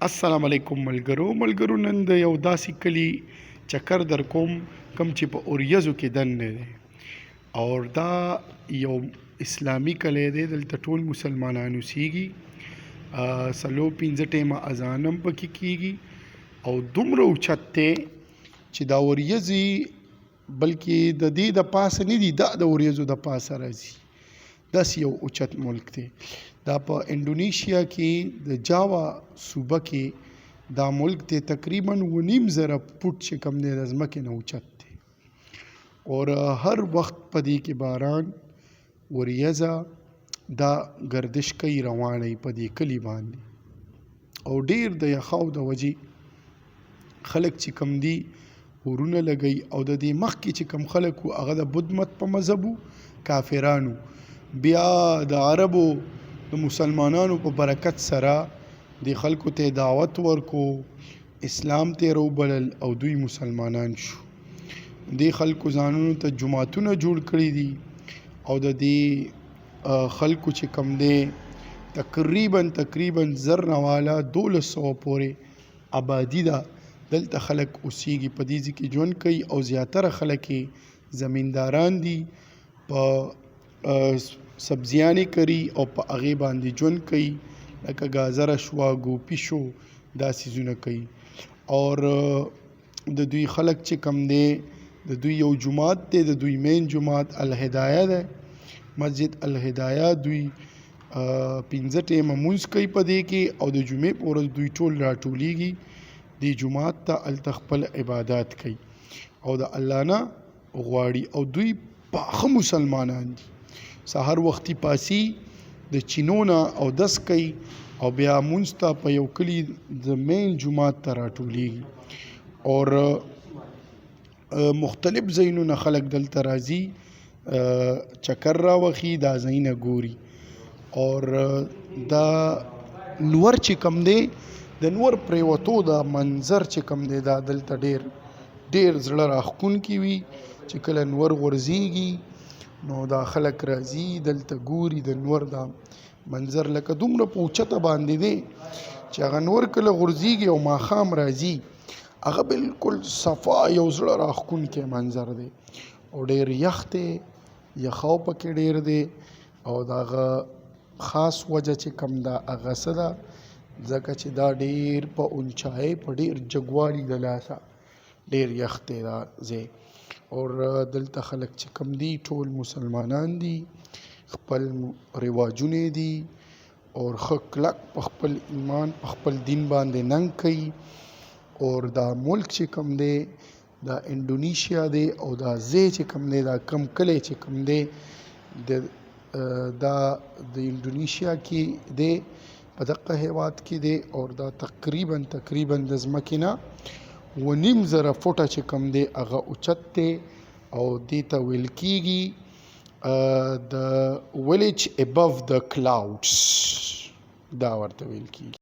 السلام علیکم ملګرو نن د یو داسې کلی چکر در کوم کم چې په اوریزو کې دننه دی او دا یو اسلامی کلی دی. دلته ټول مسلمانان اوسیږي، څلور پنځه ټیمه اذان هم پکې کیږي او دومره اوچت دی چې دا اوریځې بلکې د دې د پاسه نه دي، دا د اوریځو د پاسه راځي. داسې یو اوچت ملک دی. دا په انډونیشیا کې د جاوا صوبه کې دا ملک دی. تقریبا 9,500 فوټ چې کم دی د ځمکې نه اوچت دی اور هر وخت په دې کې باران وریځه دا گردش کوي، روانه په دې کلي باندې او ډیر د یخاو د وجې خلک چې کم دي ورونه لګي او د دې مخکې چې کم خلک وو هغه د بت مت په مذهب کافرانو، بیا د عربو د مسلمانانو په برکت سره د خلکو ته دعوت ورکو، اسلام ته روبلل او دوی مسلمانان شو. د خلکو ځانونو ته جماعتونه جوړ کړي دي او د دې خلکو چې کم دی تقریبا زر نواله 1200 پورې آبادی ده. دلته خلک اوسیږي، په دې ځای کې ژوند کوي او زیاتره خلک زمینداران دي، په سبزیانې کري او په هغې باندې ژوند کوي، لکه ګازره شوه، ګوپي شو، دا څیزونه کوي. اور د دوی خلک چې کم دی د دوی یو جماعت دی، د دوی مین جماعت الهدایه ده، مسجد الهدایه. دوی 15 ټیمه مونځ کوي په دې کې او د جمعې په ورځ دوی ټول راټولیږي دې جماعت ته، هلته خپل عبادات کوي او د الله نه غواړي او دوی پاخه مسلمانان دي. سهار وختي پاسي د چینو نه اودس کوي او بیا مونځ ته په یو کلي د مین جومات ته راټولیږي اور مختلف ځایونو نه خلک دلته راځي چکر راوخي، دا ځایونه ګوري. اور دا نور چې کم دی د نور پریوتو دا منظر چې کم دی دا دلته ډیر زړه راښکونکي وي. چې کله نور غورځېږي نو دا خلک راځي دلته ګوري د نور دا منظر، لکه دومره په اوچته باندې دی چې هغه نور کله غورځېږي او ماښام راځي هغه بالکل صفا یو زړه راښکونکی منظر دی او ډیر یخ دی، یخاو پکې ډیر دی او د هغه خاص وجه چې کم ده هغه څه ده ځکه چې دا ډیر په اونچایۍ په ډیر جګوالي د لاسه ډیر یخ دی دا ځای. اور دلته خلک چې کم دي ټول مسلمانان دي، خپل رواجونه دي اور ښه کلک په خپل ایمان په خپل دین باندې ننګ کوي. اور دا ملک چې کم دی دا انډونیشیا دی او دا ځای چې کم دی دا کم کلی چې کم دی دا د انډونیشیا کې دی، په دغه هیواد کې دی اور دا تقریبا د ځمکې نه 9,500 فوټه چې کم دی هغه اوچت دی او دې ته ویل کېږي د ویلیج ابو د کلاوډز، دا ورته ویل کېږي.